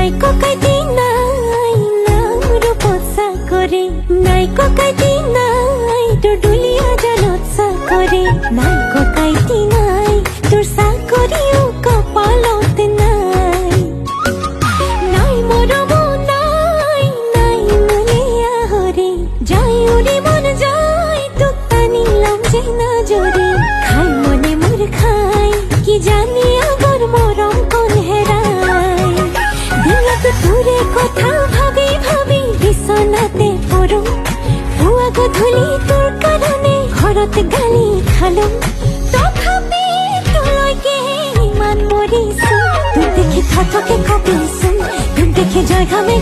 নাই ককাইতি নাই নাম রূপসা করে নাই ককাইতি নাই তোর ডুলিয়া জলত সা করে নাই ককাইতি নাই তোর সা করিও কপালত নাই নাই মরম নাই নাই মলিয়া হরে যাই উড়ি মন যাই তোক টানিলাম যে না জোরে খাই মনে মোর খাই কি জানি আবার মরম কোন হেরাই দিনত দূরে কথা ভাবি ভাবি বিছনাতে পড়ো ভুয়া গধূলি তোর কারণে ঘৰত গালি খালো তথাপি তোলৈকে ইমান মৰিছো তোক দেখি থতকে কঁপিছো তোক দেখি জয় ঘামে